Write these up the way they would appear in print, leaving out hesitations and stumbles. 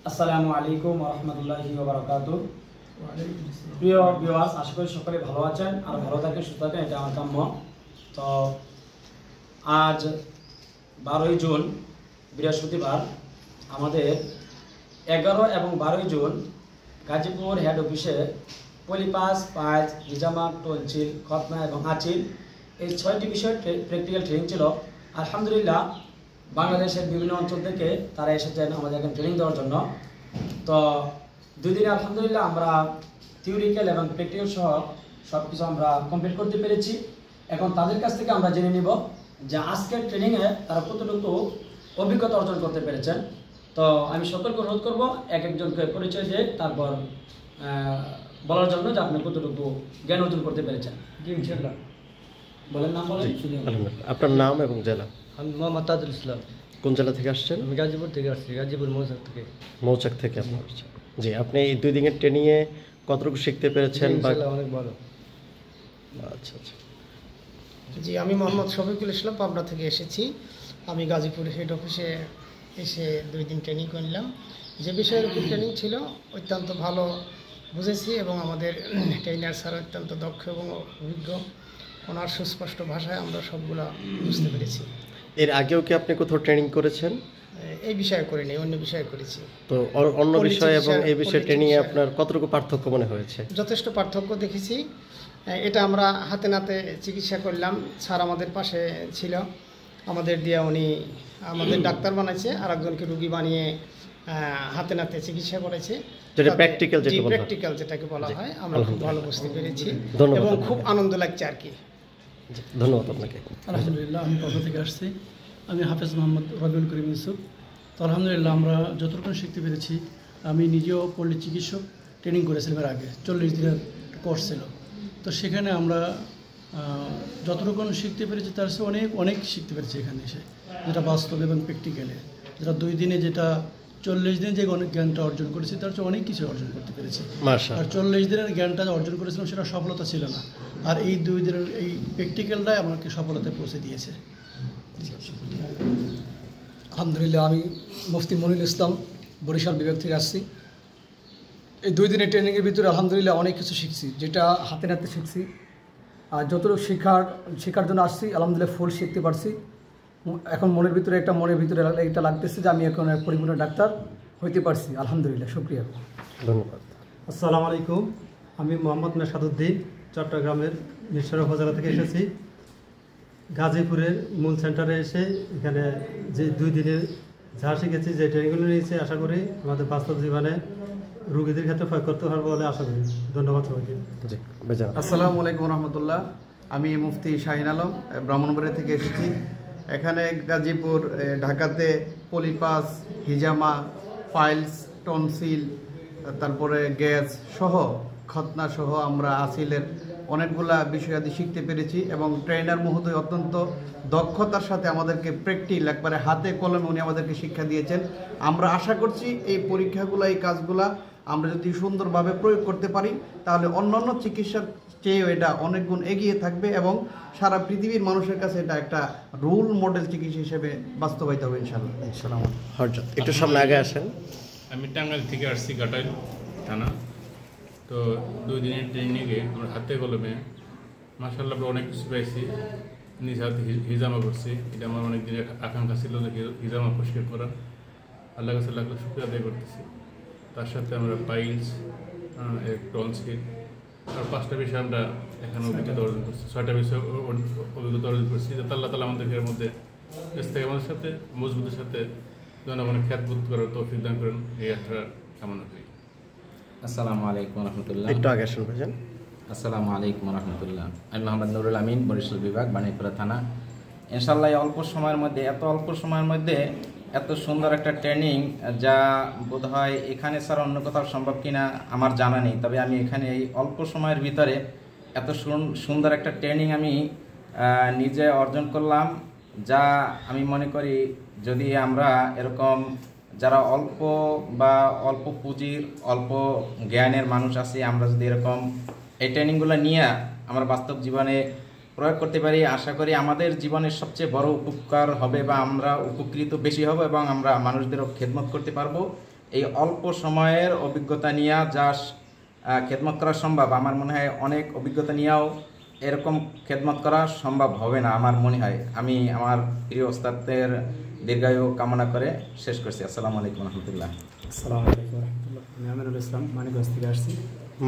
আসসালামু আলাইকুম ওয়া রাহমাতুল্লাহি ওয়া বারাকাতুহু। প্রিয় ভিউয়ার্স, আশা করি সকলে ভালো আছেন আর ভালো থাকেন, সুস্থ থাকেন, এটা আমার কাম্য। তো আজ 12ই জুন বৃহস্পতিবার, আমাদের 11 এবং 12ই জুন গাজীপুর হেড অফিসে পলিপাস, পাইজ, হিজামা, টনসিল, খতনা এবং হাঁচিল এই 6টি বিষয়ের প্র্যাকটিক্যাল ট্রেনিং ছিল। আলহামদুলিল্লাহ, বাংলাদেশের বিভিন্ন অঞ্চল থেকে তারা এসেছেন আমাদের এখানে ট্রেনিং দেওয়ার জন্য। তো 2 দিনে আলহামদুলিল্লাহ আমরা থিওরিক্যাল এবং প্র্যাকটিক্যাল সহ সব কিছু আমরা কমপ্লিট করতে পেরেছি। এখন তাদের কাছ থেকে আমরা জেনে নিব যে আজকের ট্রেনিংয়ে তারা কতটুকু অভিজ্ঞতা অর্জন করতে পেরেছেন। তো আমি সকলকে অনুরোধ করবো এক একজনকে পরিচয় দিয়ে তারপর বলার জন্য যে আপনি কতটুকু জ্ঞান অর্জন করতে পেরেছেন। জি ইনশাআল্লাহ, বলেন নাম বলেন। আপনার নাম এবং জেলা? আমি মোহাম্মদ তাজুল ইসলাম। কোন জেলা থেকে আসছেন? আমি গাজীপুর থেকে আসছি, গাজীপুর মৌচাক থেকে। মৌচাক থেকে আপনি আসছেন। জি, আপনি এই 2 দিনের ট্রেনিংয়ে কতটুকু শিখতে পেরেছেন? অনেক ভালো। আচ্ছা আচ্ছা। জি, আমি মোহাম্মদ শফিকুল ইসলাম, পাবনা থেকে এসেছি। আমি গাজীপুর হেড অফিসে এসে 2 দিন ট্রেনিং করলাম। যে বিষয়ের উপর ট্রেনিং ছিল অত্যন্ত ভালো বুঝেছি এবং আমাদের ট্রেনার স্যার অত্যন্ত দক্ষ এবং অভিজ্ঞ। ওনার সুস্পষ্ট ভাষায় আমরা সবগুলো বুঝতে পেরেছি। এর আগেও কি আপনি কোথাও ট্রেনিং করেছেন? এই বিষয়ে করিনি, অন্য বিষয়ে করেছি। তো অন্য বিষয় এবং এই বিষয়ে ট্রেনিংয়ে আপনার কতটুকু পার্থক্য মনে হয়েছে? যথেষ্ট পার্থক্য দেখেছি। এটা আমরা হাতে নাতে চিকিৎসা করলাম। স্যার আমাদের পাশে ছিল, আমাদের দিয়ে উনি আমাদের ডাক্তার বানাইছে, আর একজনকে রুগী বানিয়ে হাতে নাতে চিকিৎসা করেছে। প্র্যাকটিক্যাল যেটাকে বলা হয়, আমরা খুব ভালো বুঝতে পেরেছি এবং খুব আনন্দ লাগছে আর কি। ধন্যবাদ আপনাকে। আলহামদুলিল্লাহ, আমি পাবনা থেকে আসছি। আমি হাফেজ মোহাম্মদ রবিউল করিম ইউসুফ। তো আলহামদুলিল্লাহ, আমরা যতটুকু শিখতে পেরেছি, আমি নিজেও পল্লী চিকিৎসক ট্রেনিং করেছিলাম এর আগে, 40 দিনের কোর্স ছিল। তো সেখানে আমরা যতটুকু শিখতে পেরেছি তার সাথে অনেক শিখতে পেরেছি এখানে এসে, যেটা বাস্তব এবং প্র্যাকটিক্যালে। যেটা 2 দিনে, যেটা 40 দিনে যে অনেক জ্ঞানটা অর্জন করেছি তার চেয়ে অনেক কিছু অর্জন করতে পেরেছি। আর 40 দিনের জ্ঞানটা অর্জন করেছিলাম সেটা সফলতা ছিল না, আর এই 2 দিনের এই প্র্যাকটিক্যালটাই আমাকে সফলতায় পৌঁছে দিয়েছে। আলহামদুলিল্লাহ, আমি মুফতি মনিরুল ইসলাম, বরিশাল বিভাগ থেকে আসছি। এই 2 দিনের ট্রেনিংয়ের ভিতরে আলহামদুলিল্লাহ অনেক কিছু শিখছি, যেটা হাতে নাতে শিখছি। আর যতটুকু শেখার জন্য আসছি আলহামদুলিল্লাহ ফুল শিখতে পারছি। এখন মনের ভিতরে এটা লাগতেছে যে আমি এখন পরিপূর্ণ ডাক্তার হইতে পারছি। আলহামদুলিল্লাহ, শুকরিয়া, ধন্যবাদ। আসসালামু আলাইকুম, আমি মোহাম্মদ মেশাদুদ্দিন, চট্টগ্রামের মিরসরাই উপজেলা থেকে এসেছি। গাজীপুরের মূল সেন্টারে এসে এখানে যে 2 দিনে যা শিখেছি, যে ট্রেনিংগুলো নিয়েছি, আশা করি আমাদের বাস্তব জীবনে রোগীদের ক্ষেত্রে প্রয়োগ করতে পারবো বলে আশা করি। ধন্যবাদ সবাইকে। আসসালামু আলাইকুম রহমতুল্লাহ, আমি মুফতি শাহিন আলম, ব্রাহ্মণবাড়িয়া থেকে এসেছি। এখানে গাজীপুর, ঢাকাতে পলিপাস, হিজামা, ফাইলস, টনসিল, তারপরে গ্যাস সহ, খতনা সহ আমরা আসিলের অনেকগুলা বিষয়াদি শিখতে পেরেছি এবং ট্রেনার মহোদয় অত্যন্ত দক্ষতার সাথে আমাদেরকে প্র্যাকটিক্যাল একবারে হাতে কলমে উনি আমাদেরকে শিক্ষা দিয়েছেন। আমরা আশা করছি এই পরীক্ষাগুলো, এই কাজগুলা আমরা যদি সুন্দরভাবে প্রয়োগ করতে পারি তাহলে অন্যান্য চিকিৎসার চেয়েও এটা অনেক গুণ এগিয়ে থাকবে এবং সারা পৃথিবীর মানুষের কাছে এটা একটা রোল মডেল চিকিৎসা হিসেবে বাস্তবায়িত হবে ইনশাআল্লাহ। একটু সামনে আগে আসেন। আমি টাঙ্গাইল থেকে আসছি, ঘাটাইল থানা। তো 2 দিনের ট্রেনিংয়ে আমরা হাতে কলমে মাশাআল্লাহ অনেক কিছু পাইছি। নিজ হাতে হিজামা করছি, এটা আমার অনেক দিনের আকাঙ্ক্ষা ছিল যে হিজামা পরিষ্কার করা। আল্লাহ কাছে লাখ লাখ শুকরিয়া আদায় করতেছি। তার সাথে আমরা পাইলস, টনসিল আর 5টা বিষয় আমরা এখানে অভিজ্ঞতা অর্জন করছি, 6টা বিষয় অভিজ্ঞতা অর্জন করছি। যাতে আল্লাহ তাআলা আমাদেরকে এর মধ্যে আমাদের সাথে মজবুতের সাথে জনগণের খ্যাতবোধ করার তৌফিক দান করেন, এই একটা কামনা করি। আসসালামু আলাইকুম রহমতুল্লাহ। একটু আগে আসুন ভাইজান। আসসালামু আলাইকুম রহমতুল্লাহ। আমি মোহাম্মদ নুরুল আমিন, বরিশাল বিভাগ, বাণীপুরা থানা। ইনশাআল্লাহ অল্প সময়ের মধ্যে, অল্প সময়ের মধ্যে এত সুন্দর একটা ট্রেনিং, যা বোধহয় এখানে স্যার অন্য কোথাও সম্ভব কিনা আমার জানা নেই। তবে আমি এখানে এই অল্প সময়ের ভিতরে এত সুন্দর একটা ট্রেনিং আমি নিজে অর্জন করলাম, যা আমি মনে করি যদি আমরা এরকম যারা অল্প পুঁজির, অল্প জ্ঞানের মানুষ আছি, আমরা যদি এরকম এই ট্রেনিংগুলো নিয়ে আমরা বাস্তব জীবনে প্রয়োগ করতে পারি, আশা করি আমাদের জীবনের সবচেয়ে বড় উপকার হবে বা আমরা উপকৃত বেশি হব এবং আমরা মানুষদেরও খেদমত করতে পারবো এই অল্প সময়ের অভিজ্ঞতা নিয়ে যা খেদমত করা সম্ভব, আমার মনে হয় অনেক অভিজ্ঞতা নিয়েও এরকম খেদমত করা সম্ভব হবে না আমার মনে হয়। আমি আমার প্রিয় ওস্তাদের দীর্ঘায়ু কামনা করে শেষ করছি। আসসালামু আলাইকুম রহমতুল্লাহ। আসসালামু আলাইকুম রহমতুল্লাহ। আমি আমিনুল ইসলাম, মানিকগঞ্জ থেকে আসছি।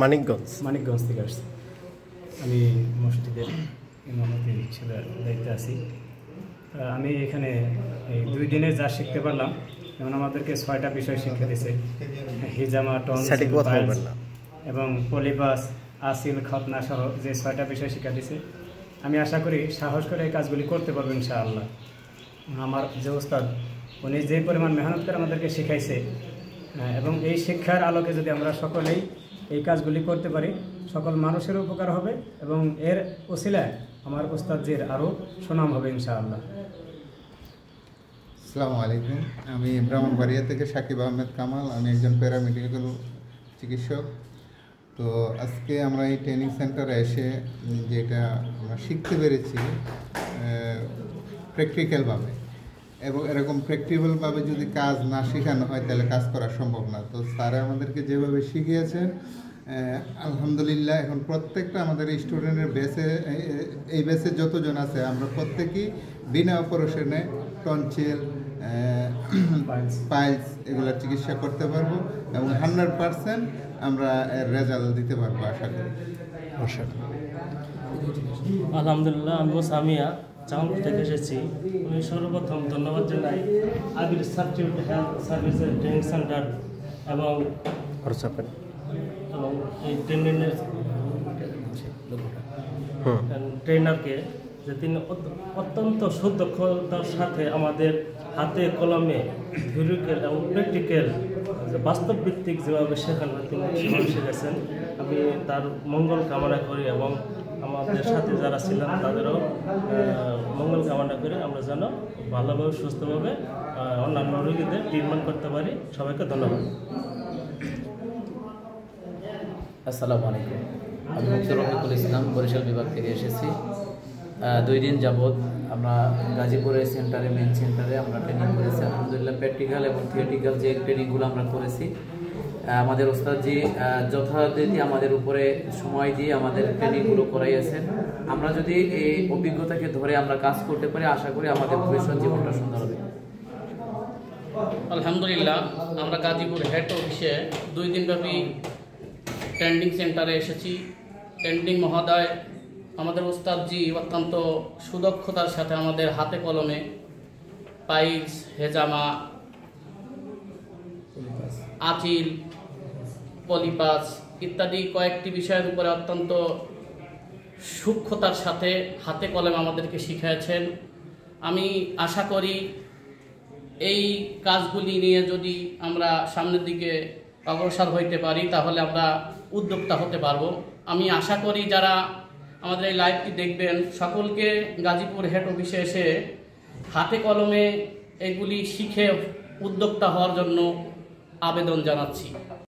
মানিকগঞ্জ থেকে আসছি। আমি মসজিদের ইমামতির দায়িত্বে আছি। আমি এখানে এই 2 দিনে যা শিখতে পারলাম, যেমন আমাদেরকে 6টা বিষয় শিক্ষা দিয়েছে, হিজামা, টনসিল, এবং পলিপাস, আসিল, খতনা সহ যে 6টা বিষয় শিক্ষা দিয়েছে। আমি আশা করি সাহস করে এই কাজগুলি করতে পারবো ইনশাআল্লাহ। আমার যে ওস্তাদ, উনি যে পরিমাণ মেহনত করে আমাদেরকে শিখাইছে, এবং এই শিক্ষার আলোকে যদি আমরা সকলেই এই কাজগুলি করতে পারি, সকল মানুষের উপকার হবে এবং এর ওসিলায় আমার ওস্তাদজির আরও সুনাম হবে ইনশাআল্লাহ। আসসালামু আলাইকুম। আমি ব্রাহ্মণবাড়িয়া থেকে সাকিব আহমেদ কামাল। আমি একজন প্যারামেডিক্যাল চিকিৎসক। তো আজকে আমরা এই ট্রেনিং সেন্টারে এসে যেটা আমরা শিখতে পেরেছি প্র্যাকটিক্যালভাবে, এবং এরকম প্র্যাকটিক্যালভাবে যদি কাজ না শেখানো হয় তাহলে কাজ করা সম্ভব না। তো স্যার আমাদেরকে যেভাবে শিখিয়েছেন, আলহামদুলিল্লাহ এখন প্রত্যেকটা আমাদের স্টুডেন্টের এই ব্যাচে যতজন আছে আমরা প্রত্যেকেই বিনা অপারেশনে টনসিল, পাইলস এগুলোর চিকিৎসা করতে পারবো এবং 100% আমরা এর রেজাল্ট দিতে পারবো আশা করি। আলহামদুলিল্লাহ। আমি সামিয়া জামালপুর থেকে এসেছি। আমি সর্বপ্রথম ধন্যবাদ জানাই Abir substitute health services training centre এবং এই ট্রেনারকে, যে তিনি অত্যন্ত সুদক্ষতার সাথে আমাদের হাতে কলমে থিওরিক্যাল এবং প্র্যাকটিক্যাল বাস্তব ভিত্তিক যেভাবে শেখানো হয় তিনি সেভাবে শিখেছেন। আমি তার মঙ্গল কামনা করি এবং আমাদের সাথে যারা ছিলেন তাদেরও মঙ্গল কামনা করে আমরা যেন ভালোভাবে সুস্থভাবে অন্যান্য রোগীদের ট্রিটমেন্ট করতে পারি। সবাইকে ধন্যবাদ। আসসালামু আলাইকুম। আমি মুফতি রফিকুল ইসলাম, বরিশাল বিভাগ থেকে এসেছি। 2 দিন যাবৎ আমরা গাজীপুরের সেন্টারে, মেন সেন্টারে আমরা ট্রেনিং করেছি। আলহামদুলিল্লাহ প্র্যাকটিক্যাল এবং থিওরিটিক্যাল যে ট্রেনিংগুলো আমরা করেছি, আমাদের ওস্তাদজি যথারীতি আমাদের উপরে সময় দিয়ে আমাদের ট্রেনিংগুলো করাইয়েছেন। আমরা যদি এই অভিজ্ঞতাকে ধরে আমরা কাজ করতে পারি, আশা করি আমাদের ভবিষ্যৎ জীবনটা সুন্দর হবে। আলহামদুলিল্লাহ, আমরা গাজীপুর হেড অফিসে 2 দিনব্যাপী ট্রেনিং সেন্টারে এসেছি। ট্রেনিং মহোদয়, আমাদের ওস্তাদজি অত্যন্ত সুদক্ষতার সাথে আমাদের হাতে কলমে পাইলস, হেজামা, আচিল, পলিপাস ইত্যাদি কয়েকটি বিষয়ের উপরে অত্যন্ত সূক্ষ্মতার সাথে হাতে কলমে আমাদেরকে শিখিয়েছেন। আমি আশা করি এই কাজগুলি নিয়ে যদি আমরা সামনের দিকে অগ্রসর হইতে পারি তাহলে আমরা উদ্যোক্তা হতে পারবো। আমি আশা করি যারা আমাদের এই লাইভটি দেখবেন সকলকে গাজীপুর হেড অফিসে এসে হাতে কলমে এগুলি শিখে উদ্যোক্তা হওয়ার জন্য আবেদন জানাচ্ছি।